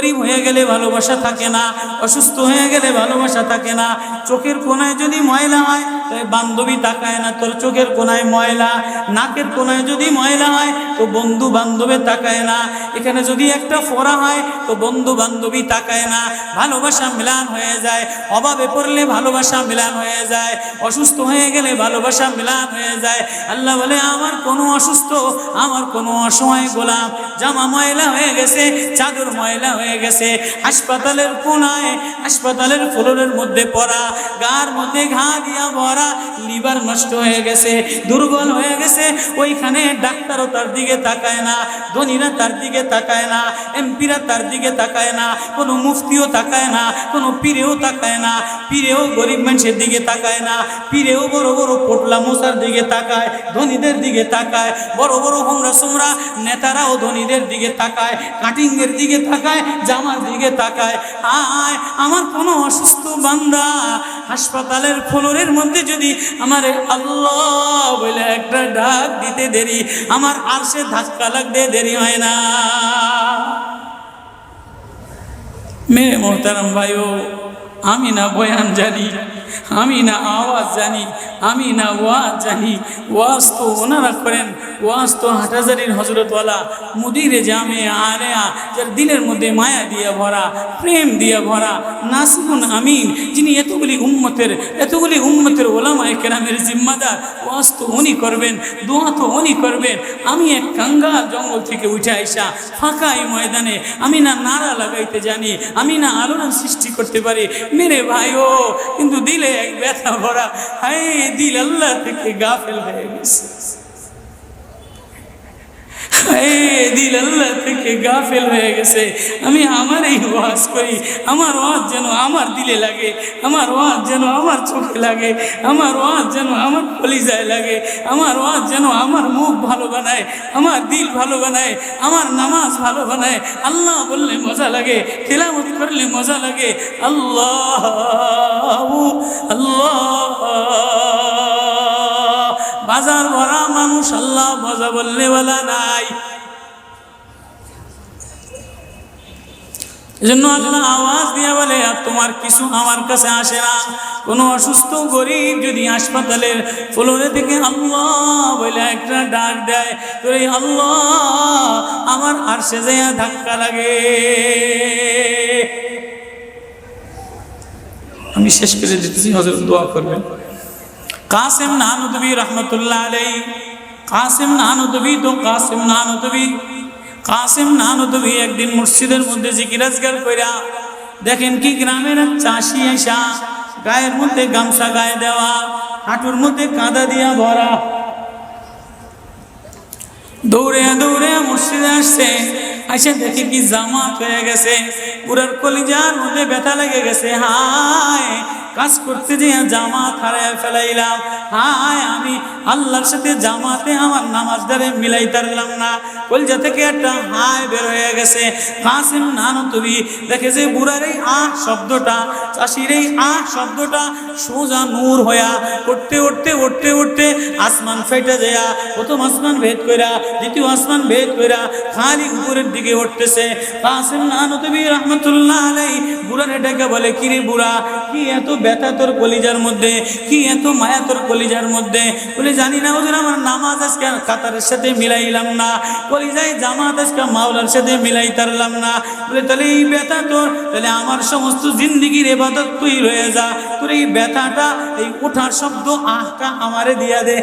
গরিব হয়ে গেলে ভালোবাসা থাকে না, অসুস্থ হয়ে গেলে ভালোবাসা থাকে না। চোখের কোনায় যদি ময়লা হয় তো বান্ধবী তাকায় না তোর চোখের কোনায় ময়লা, নাকের কোনায় যদি ময়লা হয় তো বন্ধু বান্ধবে তাকায় না, এখানে যদি একটা ফোড়া হয় তো বন্ধু বান্ধবী তাকায় না। ভালোবাসা মিলান হয়ে যায়, অভাবে পড়লে ভালোবাসা মিলান হয়ে যায়, অসুস্থ হয়ে গেলে ভালোবাসা মিলান হয়ে যায়। আল্লাহ বলে আমার কোনো অসুস্থ, আমার কোনো অসহায় গোলাম জামা ময়লা হয়ে গেছে, চাদর ময়লা হয়ে গেছে, হাসপাতালের কোনায় হাসপাতালের ফ্লোরের মধ্যে পড়া, গার মধ্যে ঘা দিয়া ভরা, লিভার নষ্ট হয়ে গেছে, দুর্বল হয়ে গেছে, ওইখানে ডাক্তারও তার দিকে তাকায় না, ধনীরা তার দিকে তাকায় না, এমপিরা তার দিকে তাকায় না, কোনো মুফতিও তাকায় না, কোনো পীরেও তাকায় না, পীরেও গরিব মানুষের দিকে তাকায় না, পীরেও বড় বড় পোটলা মশার দিকে তাকায়, ধনীদের দিকে তাকায়, বড় বড় হোমরা সোমরা নেতারাও ধনীদের দিকে তাকায়, কাটিংয়ের দিকে তাকায়, জামার দিকে তাকায়। আয় আমার কোনো অসুস্থ বান্দা হাসপাতালের ফ্লোরের মধ্যে যদি আমার আল্লাহ বলে একটা ডাক দিতে দেরি, আমার আরশে ধাক্কা লাগতে দেরি হয় না। মেরে মোহতারাম ভাইও, আমি না বয়ান জানি, আমি না আওয়াজ জানি, আমি না ওয়াজ জানি, ওয়াজ তো ওনারা করেন, ওয়াজ তো হাটহাজারীর হজরতওয়ালা মুদিরে জামে আলেয়া, যার দিলের মধ্যে মায়া দিয়ে ভরা, প্রেম দিয়ে ভরা, নাসিহুন আমিন, যিনি এতগুলি উম্মতের ওলামায়ে কেরামের জিম্মাদার, ওয়াজ তো উনি করবেন, দোয়া তো উনি করবেন। আমি এক কাঙ্গাল জঙ্গল থেকে উঠে আইসা ফাঁকা এই ময়দানে আমি না নারা লাগাইতে জানি, আমি না আলোড়ন সৃষ্টি করতে পারি মেরে ভাইও, কিন্তু দিলে এক ব্যথা ভরা, হায় দিল আল্লাহ থেকে গাফেল হয়ে গেছে, দিল আল্লাহ থেকে গাফেল হয়ে গেছে। আমি আমার এই ওয়াজ করি, আমার ওয়াজ যেন আমার দিলে লাগে, আমার ওয়াজ যেন আমার চোখে লাগে, আমার ওয়াজ যেন আমার কলিজায় লাগে, আমার ওয়াজ যেন আমার মুখ ভালো বানায়, আমার দিল ভালো বানায়, আমার নামাজ ভালো বানায়। আল্লাহ বললে মজা লাগে, তিলাওয়াত করলে মজা লাগে। আল্লাহ আল্লাহ, বাজার ভরা মানুষ, আল্লাহ মজা বললে বলা নাই। এজন্য আল্লাহ আওয়াজ দিয়ে বলে আর তোমার কিছু আমার কাছে আসে না। কোনো অসুস্থ গরিব যদি হাসপাতালের ফ্লোরে থেকে আল্লাহ বলে একটা ডাক দেয়, তো এই আল্লাহ আমার আরশে যাইয়া ধাক্কা লাগে। আমি শেষ করে দিতেছি, হযরত দোয়া করবেন। কাসেম নানুতুবি রহমতুল্লাহ আলাইহি, কাসেম নানুতুবি তো কাসেম নানুতুবি একদিন মসজিদের মধ্যে জিকির আজকার কইরা দেখেন কি গ্রামের চাষি আইসা গায়ের মধ্যে গামছা গায়ে দেওয়া, হাঁটুর মধ্যে কাদা দিয়া ভরা, দৌড়ে দৌড়ে মসজিদে আসছে। আইসা দেখে কি জামাত হয়ে গেছে, পুরার কলিজার মধ্যে ব্যথা লেগে গেছে। হায় কাজ করতে যে জামাত হারায় ফেলাইলাম, হায় আমি আল্লাহর সাথে জামাতে আমার নামাজ দ্বারে মিলাই পারলাম না। কলিজা থেকে একটা হায় বের হয়ে গেছে। কাসেম নানুতুবি দেখে যে বুড়ার এই আহ শব্দটা, চাষির এই আহ শব্দটা সোজা নূর হইয়া উঠতে উঠতে উঠতে উঠতে আসমান ফেটে যায়, প্রথম আসমান ভেদ কইরা দ্বিতীয় আসমান ভেদ কইরা খালি উপরের দিকে উঠতেছে। কাসেম নানুতুবি রহমতুল্লাহ আলাইহি বুড়ার এটাকে বলে, কিরে বুড়া, কি এত ব্যথা তোর কলিজার মধ্যে, কি এত মায়া তোর কলিজার মধ্যে? বলে জানি না হুজুর, আমার নামাজ আজকে কাতারের সাথে মিলাইলাম না, কলিজায় জামাত আজকে মাওলার সাথে মিলাই তারলাম না। বলে তাহলে এই ব্যথা তোর, তাহলে আমার সমস্ত জিন্দিগির ইবাদত তুই রয়ে যা, তোর এই ব্যথাটা, এই ওঠার শব্দ আহটা আমারে দিয়া দে।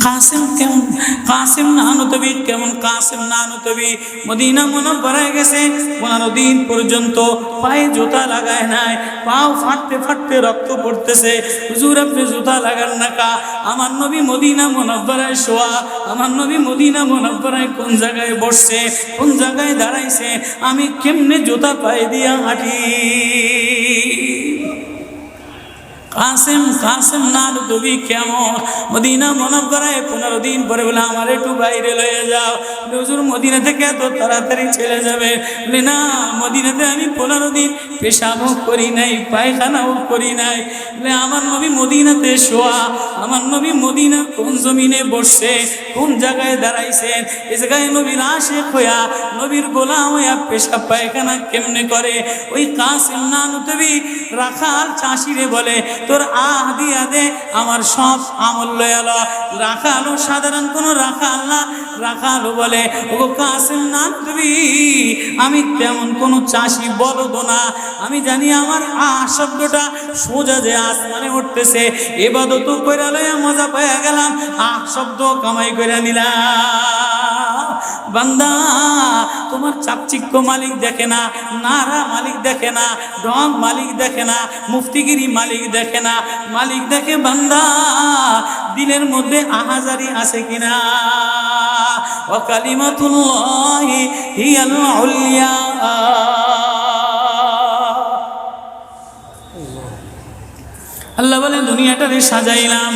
কাসেম কেমন, কাসেম নানুতুবি কেমন, কাসেম নানুতুবি মদিনা মুনাওয়ারায় গেছে, 15 দিন পর্যন্ত পায়ে জুতা লাগায় নাই, পাও ফাটতে ফাটতে রক্ত পড়তেছে। হুজুর আপনি জুতা লাগান না কা? আমার নবী মদিনা মুনাওয়ারায় শোয়া, আমার নবী মদিনা মুনাওয়ারায় কোন জায়গায় বসছে, কোন জায়গায় দাঁড়াইছে, আমি কেমনে জুতা পায়ে দিয়া হাঁটি? কাসেম কাসেম নানুতুবি কেমন মদিনা মুনাওয়ারায় 15 দিন পরে বলে আমার একটু বাইরে লয়ে যাও। হুজুর মদিনা থেকে এত তাড়াতাড়ি চলে যাবে? বলে না, মদিনাতে আমি 15 দিন পেশাবও করি নাই, পায়খানাও করি নাই। বলে আমার নবী মদিনাতে শোয়া, আমার নবী মদিনার কোন জমিনে বসছে, কোন জায়গায় দাঁড়াইছেন, এই জায়গায় নবীর আশিক হইয়া নবীর গোলাম হইয়া পেশাব পায়খানা কেমনে করে? ওই কাসেম নানুতুবি রাখাল চাষিরে বলে তোর আহ দিয়া দে, আমার সব আমল লয়াল। রাখালও সাধারণ কোনো রাখাল না, রাখালও বলে ও কাসেম নানুতুবি আমি তেমন কোনো চাষি বলদ না, আমি জানি আমার আহ শব্দটা সোজা যে আসমানে উঠতেছে, ইবাদত কইরা লইয়া মজা পাইয়া গেলাম, আহ শব্দ কামাই কইরা নিলাম। বান্দা তোমার চাকচিক্য মালিক দেখে না, নারা মালিক দেখে না, রং মালিক দেখে না, মুফতিগিরি মালিক দেখে না, মালিক দেখে বান্দা দিলের মধ্যে আহাজারি আছে কিনা। ওয়া কালিমাতুল্লাহি হিয়াল উলিয়া। আল্লাহ বলেন দুনিয়াটারে সাজাইলাম,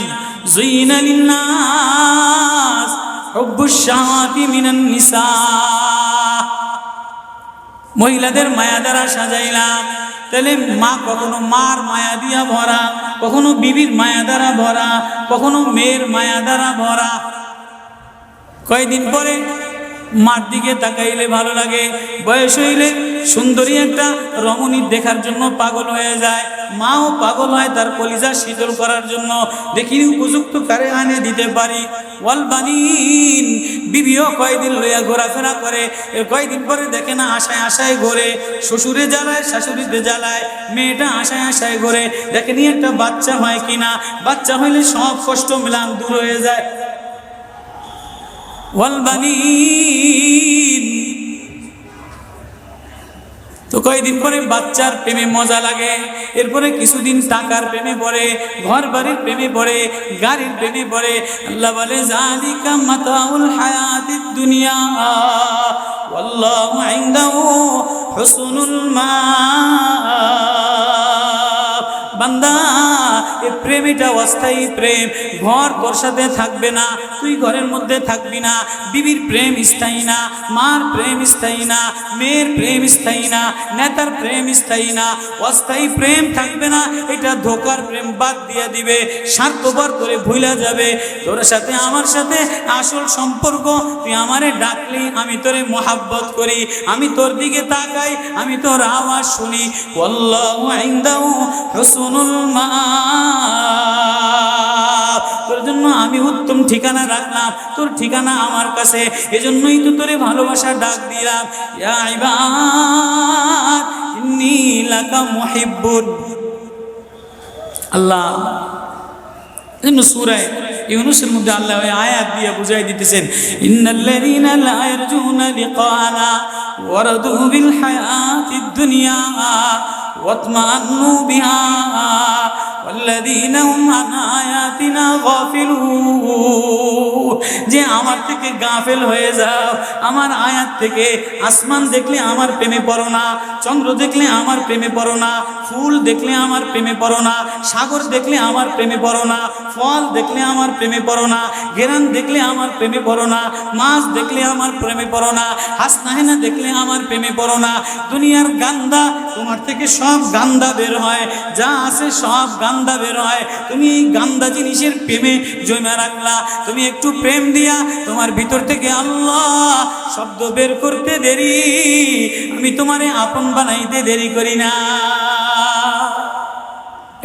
যুইনা লিন্নাস হুব্বুশ শাহাওয়াতি মিনান নিসা, মহিলাদের মায়া দ্বারা সাজাইলাম। তাহলে মা কখনো মার মায়া দিয়া ভরা, কখনো বিবির মায়া দ্বারা ভরা, কখনো মেয়ের মায়া দ্বারা ভরা। কয়দিন পরে মার দিকে তাকাইলে ভালো লাগে, বয়স হইলে সুন্দরী একটা রমণী দেখার জন্য পাগল হয়ে যায়, মাও পাগল হয় তার কলিজা শীতল করার জন্য, দেখি উপযুক্ত কারে আনে দিতে পারি। ওয়াল বানিন, বিবিও কয়দিন লইয়া ঘোরাফেরা করে, কয়দিন পরে দেখে না আশায় আশায় ঘোরে, শ্বশুরে জ্বালায় শাশুড়িতে জ্বালায়, মেয়েটা আশায় আশায় ঘোরে, দেখেনি একটা বাচ্চা হয় কিনা, বাচ্চা হইলে সব কষ্ট মিলান দূর হয়ে যায়। ওয়াল বানিন, তো কয়েকদিন পরে বাচ্চার প্রেমে মজা লাগে, এরপরে কিছুদিন টাকার প্রেমে পড়ে, ঘর বাড়ির প্রেমে পড়ে, গাড়ির প্রেমে পড়ে। আল্লাহ বলে যালিকা মাতাউল হায়াতিদ দুনিয়া ওয়াল্লাহু ইনদাহু হুসনুল মাআব। বান্দা এই প্রেম এটা অস্থায়ী প্রেম, ঘর তোর সাথে থাকবে না, তুই ঘরের মধ্যে থাকবি না, বিবির প্রেম স্থায়ী না, মার প্রেম স্থায়ী না, মেয়ের প্রেম স্থায়ী না, নেতার প্রেম স্থায়ী না, অস্থায়ী প্রেম থাকবে না। এটা ধোকার প্রেম বাদ দিয়ে দিবে, স্বার্থপর করে ভুলা যাবে। তোর সাথে আমার সাথে আসল সম্পর্ক, তুই আমারে ডাকলি আমি তোরে মোহাব্বত করি, আমি তোর দিকে তাকাই, আমি তোর আওয়াজ শুনি। আল্লাহু ইনদাহু হুসনুল মাআব, তোর জন্য আমি উত্তম ঠিকানা রাখলাম, তোর ঠিকানা আমার কাছে, এজন্যই তো তোরে ভালোবাসা ডাক দিলাম। ইয়া ইবাদ ইন্নী লাকা মুহিব্বুন। আল্লাহ সূরা ইউনূসের মধ্যে আল্লাহ ওই আয়াত দিয়ে বুঝাই দিতেছেন, ইন্নাল্লাযীনা লা ইয়ারজুনা লিকানা ওয়ারাদু বিল হায়াতিদ দুনিয়া ওয়াতমান্নু বিহা ওয়াল্লাযীনা হুম আন আয়াতিনা গাফিলুন। যে আমার থেকে গাফেল হয়ে যাও, আমার আয়াত থেকে। আসমান দেখলে আমার প্রেমে পড়ো না, চন্দ্র দেখলে আমার প্রেমে পড়ো না, ফুল দেখলে আমার প্রেমে পড়ো না, সাগর দেখলে আমার প্রেমে পড়ো না, ফল দেখলে আমার প্রেমে পড়ো না, ঘেরান দেখলে আমার প্রেমে পড়ো না, মাছ দেখলে আমার প্রেমে পড়ো না, হাসনাহেনা দেখলে আমার প্রেমে পড়ো না। দুনিয়ার গান্দা, তোমার থেকে সব গান্দা বের হয়, যা আছে সব গান্দা বের হয়। তুমি এই গান্দা জিনিসের প্রেমে জমা রাখলা, তুমি একটু প্রেম দিয়া তোমার ভিতর থেকে আল্লাহ শব্দ বের করতে দেরি, আমি তোমারে আপন বানাইতে দেরি করি না।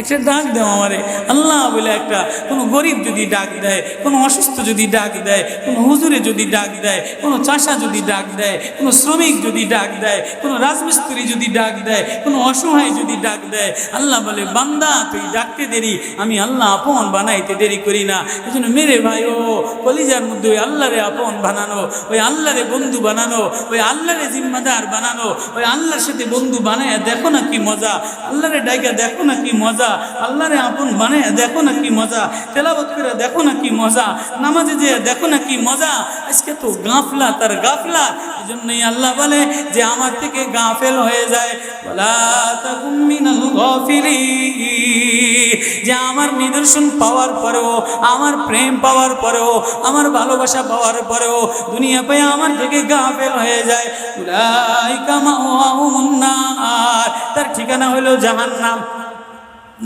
একটা ডাক দেও আমারে আল্লাহ বলে, একটা কোনো গরিব যদি ডাক দেয়, কোনো অসুস্থ যদি ডাক দেয়, কোনো হুজুরে যদি ডাক দেয়, কোনো চাষা যদি ডাক দেয়, কোনো শ্রমিক যদি ডাক দেয়, কোনো রাজমিস্ত্রি যদি ডাক দেয়, কোনো অসহায় যদি ডাক দেয়, আল্লাহ বলে বান্দা তুই ডাকতে দেরি, আমি আল্লাহ আপন বানাইতে দেরি করি না। এই জন্য মেরে ভাই ও কলিজার মধ্যে ওই আল্লাহরে আপন বানানো, ওই আল্লাহরে বন্ধু বানানো, ওই আল্লাহরে জিম্মাদার বানানো, ওই আল্লাহর সাথে বন্ধু বানায় দেখো না কি মজা, আল্লাহরে ডাইকা দেখো না কি মজা। মজা, আল্লাহরে আপন মানে দেখো না কি মজা, তেলাওয়াত করে দেখো না কি মজা, নামাজে যে দেখো না কি মজা। আজকে তো গাফলা তার গাফলা। এই জন্যই আল্লাহ বলে যে আমার থেকে গাফেল হয়ে যায়, ওয়ালা তাকুম মিনাল গাফিলিন। যে আমার নিদর্শন পাওয়ার পরেও, আমার প্রেম পাওয়ার পরেও, আমার ভালোবাসা পাওয়ার পরেও দুনিয়া পেয়ে আমার থেকে গাফেল হয়ে যায়। উলাইকা মাওয়াহুমুন নার, তার ঠিকানা হলো জাহান্নাম।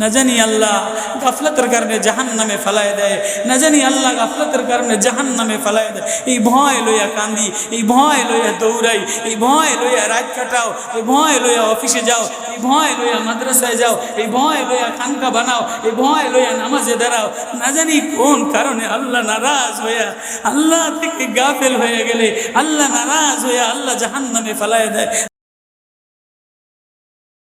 না জানি আল্লাহ গাফলতের কারণে জাহান্নামে ফেলায় দেয়, না জানি আল্লাহ গাফলতের কারণে জাহান্নামে ফেলায় দেয়। এই ভয় লইয়া কান্দি, এই ভয় লইয়া দৌড়াই, এই ভয় লইয়া রাত কাটাও, এই ভয় লইয়া অফিসে যাও, এই ভয় লইয়া মাদ্রাসায় যাও, এই ভয় লইয়া খানকা বানাও, এই ভয় লইয়া নামাজে দাঁড়াও। না জানি কোন কারণে আল্লাহ নারাজ হইয়া, আল্লাহ থেকে গাফেল হয়ে গেলে আল্লাহ নারাজ হইয়া আল্লাহ জাহান্নামে ফেলায় দেয়।